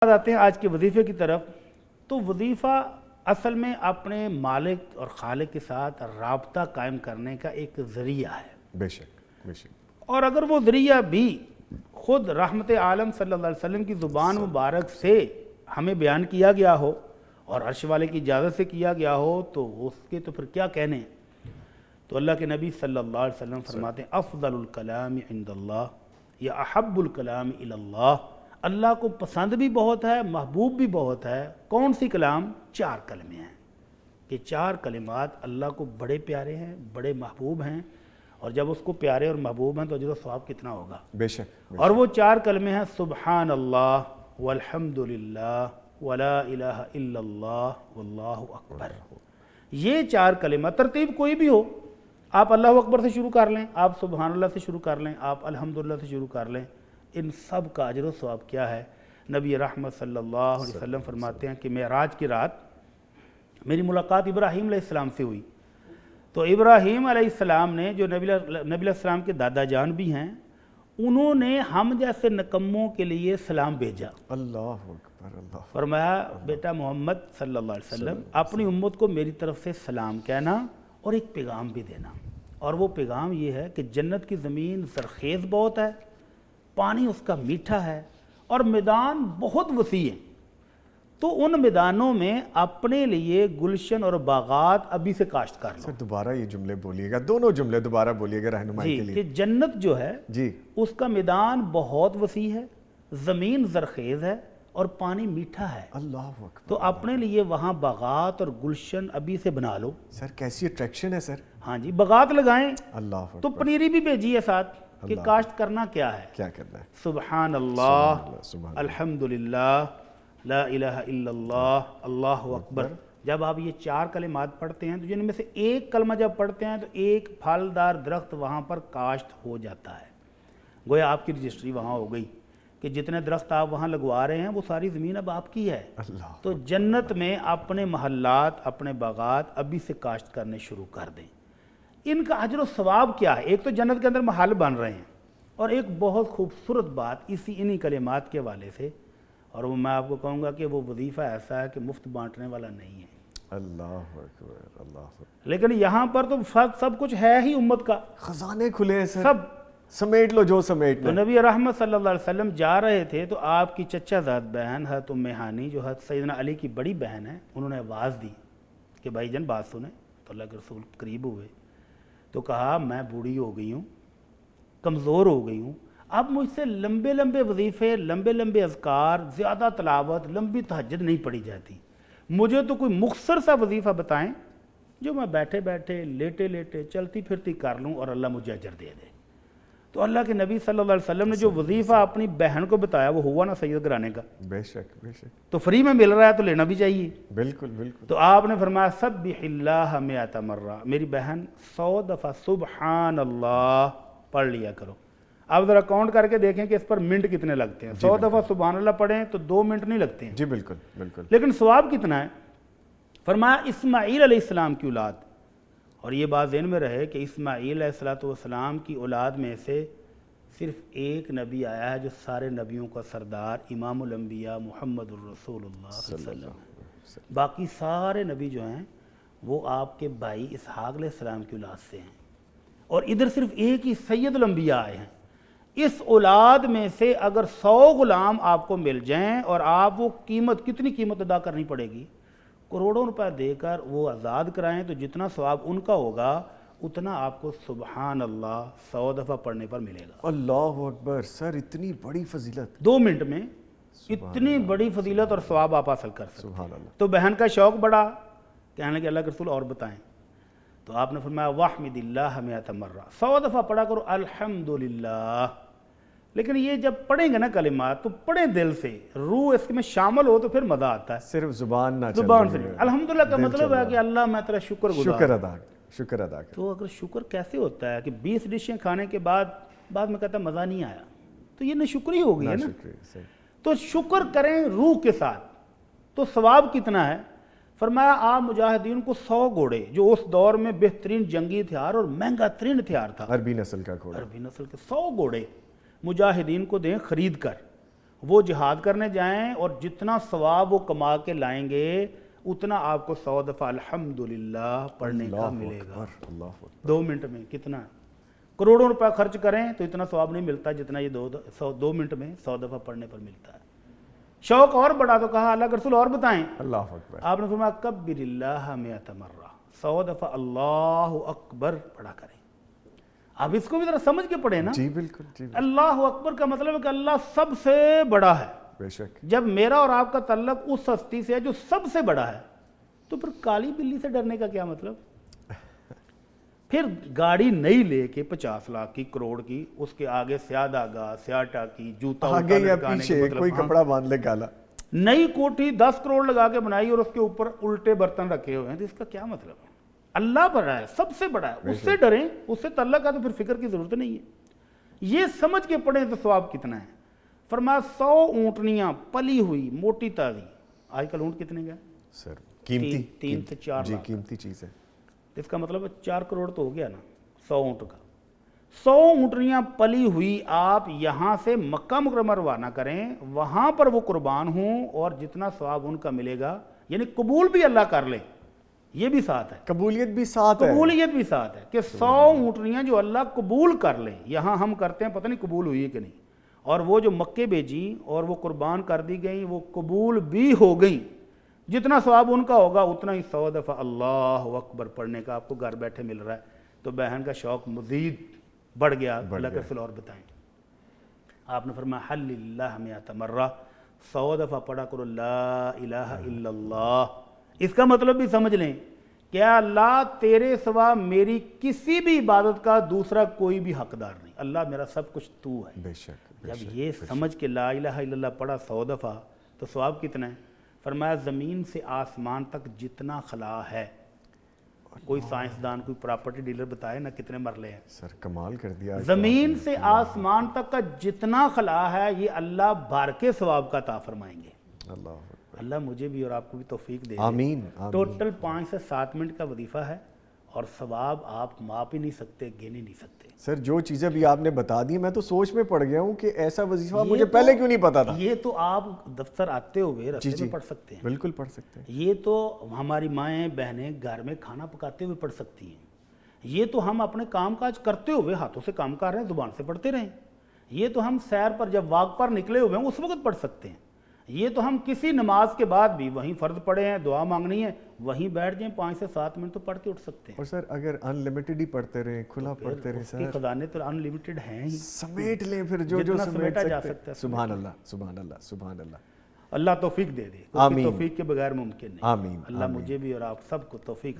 آتے ہیں آج کے وظیفے کی طرف۔ تو وظیفہ اصل میں اپنے مالک اور خالق کے ساتھ رابطہ قائم کرنے کا ایک ذریعہ ہے۔ بے شک بے شک۔ اور اگر وہ ذریعہ بھی خود رحمت عالم صلی اللہ علیہ وسلم کی زبان مبارک سے ہمیں بیان کیا گیا ہو اور عرش والے کی اجازت سے کیا گیا ہو تو اس کے تو پھر کیا کہنے۔ تو اللہ کے نبی صلی اللہ علیہ وسلم فرماتے ہیں افضل الکلام عند اللہ یا احب الکلام الی اللہ، اللہ کو پسند بھی بہت ہے، محبوب بھی بہت ہے۔ کون سی کلام؟ 4 کلمے ہیں کہ 4 کلمات اللہ کو بڑے پیارے ہیں، بڑے محبوب ہیں، اور جب اس کو پیارے اور محبوب ہیں تو اجر و ثواب کتنا ہوگا۔ بے شک۔ اور وہ 4 کلمے ہیں سبحان اللہ والحمد للہ ولا الہ الا اللہ واللہ اکبر۔ یہ 4 کلمات ترتیب کوئی بھی ہو، آپ اللہ اکبر سے شروع کر لیں، آپ سبحان اللہ سے شروع کر لیں، آپ الحمدللہ سے شروع کر لیں، ان سب کا اجر و ثواب کیا ہے؟ نبی رحمت صلی اللہ علیہ وسلم فرماتے ہیں کہ معراج کی رات میری ملاقات ابراہیم علیہ السلام سے ہوئی، تو ابراہیم علیہ السلام نے جو نبی علیہ السلام کے دادا جان بھی ہیں، انہوں نے ہم جیسے نکموں کے لیے سلام بھیجا۔ اللہ اکبر۔ اللہ فرمایا بیٹا محمد صلی اللہ علیہ وسلم اپنی امت کو میری طرف سے سلام کہنا اور ایک پیغام بھی دینا، اور وہ پیغام یہ ہے کہ جنت کی زمین زرخیز بہت ہے، پانی اس کا میٹھا ہے، اور میدان بہت وسیع ہیں، تو ان میدانوں میں اپنے لیے گلشن اور باغات ابھی سے کاشت کر لو۔ سر دوبارہ یہ جملے بولیے گا، دونوں جملے دوبارہ بولیے گا رہنمائی کے لیے۔ کہ جنت جو ہے جی اس کا میدان بہت وسیع ہے، زمین زرخیز ہے، اور پانی میٹھا ہے، اللہ اکبر۔ تو اپنے لیے وہاں باغات اور گلشن ابھی سے بنا لو۔ سر کیسی اٹریکشن ہے سر۔ ہاں جی، باغات لگائیں، اللہ اکبر۔ تو پنیری بھی بھیجی ہے ساتھ کہ کاشت کرنا کیا ہے؟ کیا کرنا ہے؟ سبحان اللہ سبحان الحمدللہ لا الہ الا اللہ اللہ اکبر۔ جب آپ یہ 4 کلمات پڑھتے ہیں تو جن میں سے ایک کلمہ جب پڑھتے ہیں تو ایک پھلدار درخت وہاں پر کاشت ہو جاتا ہے، گویا آپ کی رجسٹری وہاں ہو گئی کہ جتنے درخت آپ وہاں لگوا رہے ہیں وہ ساری زمین اب آپ کی ہے۔ اللہ۔ تو جنت میں اپنے محلات، اپنے باغات ابھی سے کاشت کرنے شروع کر دیں۔ ان کا اجر و ثواب کیا ہے؟ ایک تو جنت کے اندر محل بن رہے ہیں، اور ایک بہت خوبصورت بات انہی کلمات کے حوالے سے، اور وہ میں آپ کو کہوں گا کہ وہ وظیفہ ایسا ہے کہ مفت بانٹنے والا نہیں ہے۔ اللہ اکبر۔ اللہ اکبر۔ لیکن یہاں پر تو سب کچھ ہے ہی امت کا، خزانے کھلے ہیں سر، سب۔ سمیٹ لو جو سمیٹ تو لو۔ نبی رحمت صلی اللہ علیہ وسلم جا رہے تھے تو آپ کی چچا زاد بہن حضرت ام ہانی جو حضرت سیدنا علی کی بڑی بہن ہے، انہوں نے آواز دی کہ بھائی جان بات سنیں۔ تو اللہ کے رسول قریب ہوئے تو کہا میں بوڑھی ہو گئی ہوں، کمزور ہو گئی ہوں، اب مجھ سے لمبے لمبے وظیفے، لمبے لمبے اذکار، زیادہ تلاوت، لمبی تہجد نہیں پڑھی جاتی، مجھے تو کوئی مختصر سا وظیفہ بتائیں جو میں بیٹھے بیٹھے، لیٹے لیٹے، چلتی پھرتی کر لوں اور اللہ مجھے اجر دے دے۔ تو اللہ کے نبی صلی اللہ علیہ وسلم نے جو وظیفہ اپنی بہن کو بتایا وہ ہوا نا سید گھرانے کا، بے شک بے شک۔ تو فری میں مل رہا ہے تو لینا بھی چاہیے۔ بالکل بالکل۔ تو آپ نے فرمایا سبح اللہ 100 مرہ، میری بہن 100 دفعہ سبحان اللہ پڑھ لیا کرو۔ آپ ذرا کاؤنٹ کر کے دیکھیں کہ اس پر منٹ کتنے لگتے ہیں۔ 100 دفعہ سبحان اللہ پڑھیں تو 2 منٹ نہیں لگتے ہیں، جی بالکل بالکل۔ لیکن ثواب کتنا ہے؟ فرمایا اسماعیل علیہ السلام کی اولاد، اور یہ بات ذہن میں رہے کہ اسماعیل علیہ السلام کی اولاد میں سے صرف ایک نبی آیا ہے جو سارے نبیوں کا سردار امام الانبیاء محمد الرسول اللہ صلی اللہ علیہ وسلم، باقی سارے نبی جو ہیں وہ آپ کے بھائی اسحاق علیہ السلام کی اولاد سے ہیں، اور ادھر صرف ایک ہی سید الانبیاء آئے ہیں۔ اس اولاد میں سے اگر 100 غلام آپ کو مل جائیں اور آپ وہ قیمت، کتنی قیمت ادا کرنی پڑے گی؟ کروڑوں روپے دے کر وہ آزاد کرائیں تو جتنا ثواب ان کا ہوگا اتنا آپ کو سبحان اللہ 100 دفعہ پڑھنے پر ملے گا۔ اللہ اکبر۔ سر اتنی بڑی فضیلت، 2 منٹ میں اتنی بڑی فضیلت اور ثواب آپ حاصل کر سکتے ہیں۔ سبحان اللہ۔ تو بہن کا شوق بڑا، کہنے لگے اللہ کے رسول اور بتائیں، تو آپ نے فرمایا واحمد اللہ 100 مرہ، 100 دفعہ پڑھا کرو الحمدللہ۔ لیکن یہ جب پڑھیں گے نا کلمات تو پڑھیں دل سے، روح اس میں شامل ہو تو پھر مزہ آتا ہے، صرف زبان نہ چل زبان رہی سے ہے، الحمدللہ کا دل مطلب چل ہے رہا کہ اللہ میں تیرا شکر گزار۔ شکر ادا کر۔ تو اگر شکر کیسے ہوتا ہے کہ 20 ڈشیں کھانے کے بعد میں کہتا ہے مزہ نہیں آیا، تو یہ ناشکری ہو گئی ہے نا۔ تو شکر کریں روح کے ساتھ، تو ثواب کتنا ہے؟ فرمایا آپ مجاہدین کو 100 گھوڑے، جو اس دور میں بہترین جنگی ہتھیار اور مہنگا ترین ہتھیار تھا، عربی نسل کا گھوڑا، عربی نسل کے 100 گھوڑے مجاہدین کو دیں خرید کر، وہ جہاد کرنے جائیں اور جتنا ثواب وہ کما کے لائیں گے اتنا آپ کو 100 دفعہ الحمدللہ پڑھنے کا ملے گا. اللہ اکبر. 2 منٹ میں کتنا کروڑوں روپے خرچ کریں تو اتنا ثواب نہیں ملتا جتنا یہ 2 منٹ میں 100 دفعہ پڑھنے پر ملتا ہے. شوق اور بڑھا تو کہا اللہ کے رسول اور بتائیں. اللہ اکبر. آپ نے فرمایا کبر اللہ 100 مرہ، 100 دفعہ اللہ اکبر پڑھا کریں. آپ اس کو بھی ذرا سمجھ کے پڑھیں نا. جی بالکل. جی اللہ اکبر کا مطلب ہے کہ اللہ سب سے بڑا ہے. بے شک. جب میرا اور آپ کا تعلق اس ہستی سے ہے جو سب سے بڑا ہے تو پھر کالی بلی سے ڈرنے کا کیا مطلب؟ پھر گاڑی نئی لے کے 50 لاکھ کی، کروڑ کی، اس کے آگے سیاہ داغا، سیاہ ٹاکی، جوتا آگے یا پیچھے کوئی کپڑا باندھ لے کالا. نئی کوٹھی 10 کروڑ لگا کے بنائی اور اس کے اوپر الٹے برتن رکھے ہوئے ہیں، تو اس کا کیا مطلب ہے؟ اللہ بڑا ہے، سب سے بڑا ہے، اس سے ڈریں، اس سے تعلق ہے تو پھر فکر کی ضرورت نہیں ہے. یہ سمجھ کے پڑھیں تو ثواب کتنا ہے. فرمایا 100 اونٹنیاں پلی ہوئی موٹی تازی. آج کل اونٹ کتنے کا ہے سر؟ قیمتی. 3 سے 4 جی لاکھ. قیمتی چیز ہے. اس کا مطلب 4 کروڑ تو ہو گیا نا 100 اونٹ کا. 100 اونٹنیاں پلی ہوئی آپ یہاں سے مکہ مکرمہ روانہ کریں، وہاں پر وہ قربان ہوں اور جتنا ثواب ان کا ملے گا، یعنی قبول بھی اللہ کر لے. یہ بھی ساتھ ہے، قبولیت بھی ساتھ ہے. قبولیت بھی ساتھ ہے کہ 100 اونٹنیاں جو اللہ قبول کر لیں. یہاں ہم کرتے ہیں پتہ نہیں قبول ہوئی ہے کہ نہیں، اور وہ جو مکے بھیجی اور وہ قربان کر دی گئیں وہ قبول بھی ہو گئیں. جتنا ثواب ان کا ہوگا اتنا ہی 100 دفعہ اللہ اکبر پڑھنے کا آپ کو گھر بیٹھے مل رہا ہے. تو بہن کا شوق مزید بڑھ گیا. اللہ کے رسول اور بتائیں. آپ نے فرمایا حل اللہ 100 مرہ، 100 دفعہ پڑھا کرو لا الہ الا اللہ. اس کا مطلب بھی سمجھ لیں کہ اللہ تیرے سوا میری کسی بھی عبادت کا دوسرا کوئی بھی حقدار نہیں، اللہ میرا سب کچھ تو ہے. بے شک. جب یہ سمجھ کے لا الہ الا اللہ پڑھا 100 دفعہ تو ثواب کتنا ہے؟ فرمایا زمین سے آسمان تک جتنا خلا ہے. کوئی سائنسدان کوئی پراپرٹی ڈیلر بتائے نا کتنے مرلے ہیں. سر کمال کر دیا. زمین سے آسمان تک کا جتنا خلا ہے یہ اللہ بھر کے ثواب کا عطا فرمائیں گے. اللہ مجھے بھی اور آپ کو بھی توفیق دے. آمین. ٹوٹل 5 سے 7 منٹ کا وظیفہ ہے اور ثواب آپ ماپ ہی نہیں سکتے، گن ہی نہیں سکتے. سر جو چیزیں بھی آپ نے بتا دی میں تو سوچ میں پڑ گیا ہوں کہ ایسا وظیفہ مجھے پہلے کیوں نہیں پتا تھا. یہ تو آپ دفتر آتے ہوئے راستے میں پڑھ سکتے ہیں. بالکل پڑھ سکتے ہیں. یہ تو ہماری مائیں بہنیں گھر میں کھانا پکاتے ہوئے پڑھ سکتی ہیں. یہ تو ہم اپنے کام کاج کرتے ہوئے ہاتھوں سے کام کر رہے ہیں زبان سے پڑھتے رہیں. یہ تو ہم سیر پر جب واک پر نکلے ہوئے ہیں اس وقت پڑھ سکتے ہیں. یہ تو ہم کسی نماز کے بعد بھی وہیں فرض پڑھے ہیں، دعا مانگنی ہے، وہیں بیٹھ جائیں 5 سے 7 منٹ تو پڑھ کے اٹھ سکتے ہیں. اور سر اگر ان لمیٹڈ ہی پڑھتے رہیں، کھلا پڑھتے رہیں، سر خزانے تو ان لمیٹڈ ہیں ہی. سمیٹ لیں پھر جو جو سمیٹا جا سکتا ہے. سبحان اللہ سبحان اللہ سبحان اللہ. اللہ توفیق دے دے. توفیق کے بغیر ممکن نہیں. آمین. اللہ مجھے بھی اور آپ سب کو توفیق